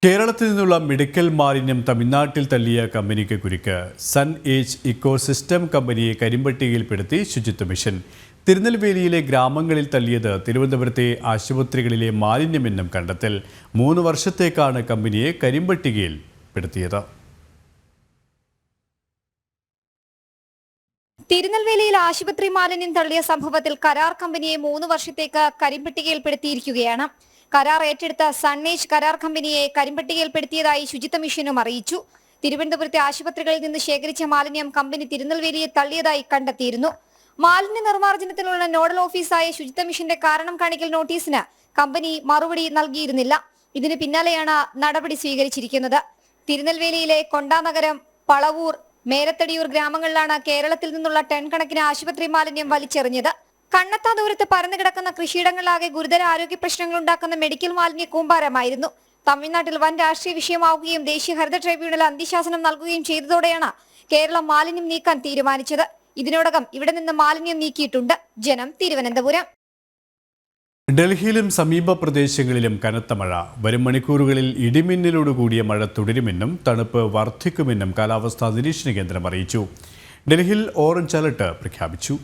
കേരളത്തിൽ നിന്നുള്ള മെഡിക്കൽ മാലിന്യം തമിഴ്നാട്ടിൽ തള്ളിയ കമ്പനിക്ക് കുരുക്ക്. സൺ ഏജ് ഇക്കോസിസ്റ്റം കമ്പനിയെ കരിമ്പട്ടികയിൽപ്പെടുത്തി ശുചിത്വ മിഷൻ. തിരുനെൽവേലിയിലെ ഗ്രാമങ്ങളിൽ തള്ളിയത് തിരുവനന്തപുരത്തെ ആശുപത്രികളിലെ മാലിന്യമെന്നും കണ്ടെത്തൽ. 3 വർഷത്തേക്കാണ് കമ്പനിയെ കരിമ്പട്ടികയിൽപ്പെടുത്തിയത്. തിരുനെൽവേലിയിൽ ആശുപത്രി മാലിന്യം തള്ളിയ സംഭവത്തിൽ കരാർ കമ്പനിയെ 3 വർഷത്തേക്ക് കരിമ്പട്ടികയിൽപ്പെടുത്തിയിരിക്കുകയാണ്. കരാർ ഏറ്റെടുത്ത സണ്ണേജ് കരാർ കമ്പനിയെ കരിമ്പട്ടികയിൽപ്പെടുത്തിയതായി ശുചിത്വ മിഷനും അറിയിച്ചു. തിരുവനന്തപുരത്തെ ആശുപത്രികളിൽ നിന്ന് ശേഖരിച്ച മാലിന്യം കമ്പനി തിരുനെൽവേലിയെ തള്ളിയതായി കണ്ടെത്തിയിരുന്നു. മാലിന്യ നിർമ്മാർജ്ജനത്തിനുള്ള നോഡൽ ഓഫീസായ ശുചിത്വ മിഷന്റെ കാരണം കാണിക്കൽ നോട്ടീസിന് കമ്പനി മറുപടി നൽകിയിരുന്നില്ല. ഇതിന് പിന്നാലെയാണ് നടപടി സ്വീകരിച്ചിരിക്കുന്നത്. തിരുനെൽവേലിയിലെ കൊണ്ടാനഗരം, പളവൂർ, മേലത്തടിയൂർ ഗ്രാമങ്ങളിലാണ് കേരളത്തിൽ നിന്നുള്ള ടൺ കണക്കിന് ആശുപത്രി മാലിന്യം വലിച്ചെറിഞ്ഞത്. കണ്ണത്താ ദൂരത്ത് പരന്നു കിടക്കുന്ന കൃഷിയിടങ്ങളിലാകെ ഗുരുതര ആരോഗ്യ പ്രശ്നങ്ങൾ ഉണ്ടാക്കുന്ന മെഡിക്കൽ മാലിന്യ കൂമ്പാരമായിരുന്നു. തമിഴ്നാട്ടിൽ വൻ രാഷ്ട്രീയ വിഷയമാവുകയും ദേശീയ ഹരിത ട്രൈബ്യൂണൽ അന്ത്യശാസനം നൽകുകയും ചെയ്തതോടെയാണ് കേരളം മാലിന്യം നീക്കാൻ തീരുമാനിച്ചത്. ഇതിനോടകം ഇവിടെ നിന്ന് മാലിന്യം നീക്കിയിട്ടുണ്ട്. ജനം, തിരുവനന്തപുരം. ഡൽഹിയിലും സമീപ പ്രദേശങ്ങളിലും കനത്ത മഴ. വരും മണിക്കൂറുകളിൽ ഇടിമിന്നലോടുകൂടിയ മഴ തുടരുമെന്നും തണുപ്പ് വർദ്ധിക്കുമെന്നും കാലാവസ്ഥാ നിരീക്ഷണ കേന്ദ്രം അറിയിച്ചു. ഡൽഹിയിൽ ഓറഞ്ച് അലർട്ട് പ്രഖ്യാപിച്ചു.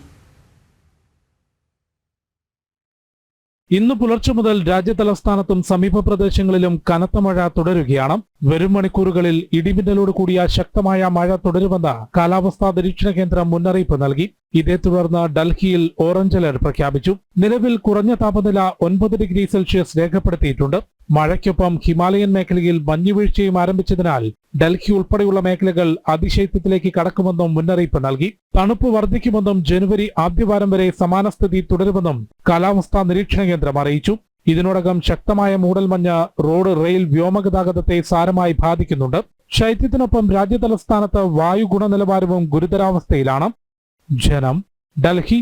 ഇന്ന് പുലർച്ചെ മുതൽ രാജ്യതലസ്ഥാനത്തും സമീപ പ്രദേശങ്ങളിലും കനത്ത മഴ തുടരുകയാണ്. വരും മണിക്കൂറുകളിൽ ഇടിമിന്നലോട് കൂടിയ ശക്തമായ മഴ തുടരുമെന്ന് കാലാവസ്ഥാ നിരീക്ഷണ കേന്ദ്രം മുന്നറിയിപ്പ് നൽകി. ഇതേ തുടർന്ന് ഡൽഹിയിൽ ഓറഞ്ച് അലർട്ട് പ്രഖ്യാപിച്ചു. നിലവിൽ കുറഞ്ഞ താപനില 9 ഡിഗ്രി സെൽഷ്യസ് രേഖപ്പെടുത്തിയിട്ടുണ്ട്. മഴയ്ക്കൊപ്പം ഹിമാലയൻ മേഖലയിൽ മഞ്ഞുവീഴ്ചയും ആരംഭിച്ചതിനാൽ ഡൽഹി ഉൾപ്പെടെയുള്ള മേഖലകൾ അതിശൈത്യത്തിലേക്ക് കടക്കുമെന്നും മുന്നറിയിപ്പ് നൽകി. തണുപ്പ് വർദ്ധിക്കുമെന്നും ജനുവരി ആദ്യവാരം വരെ സമാന സ്ഥിതി തുടരുമെന്നും കാലാവസ്ഥാ നിരീക്ഷണ കേന്ദ്രം അറിയിച്ചു. ഇതിനോടകം ശക്തമായ മൂടൽമഞ്ഞ് റോഡ്, റെയിൽ, വ്യോമഗതാഗതത്തെ സാരമായി ബാധിക്കുന്നുണ്ട്. ശൈത്യത്തിനൊപ്പം രാജ്യതലസ്ഥാനത്ത് വായു ഗുണനിലവാരവും ഗുരുതരാവസ്ഥയിലാണ്. ജനം, ഡൽഹി.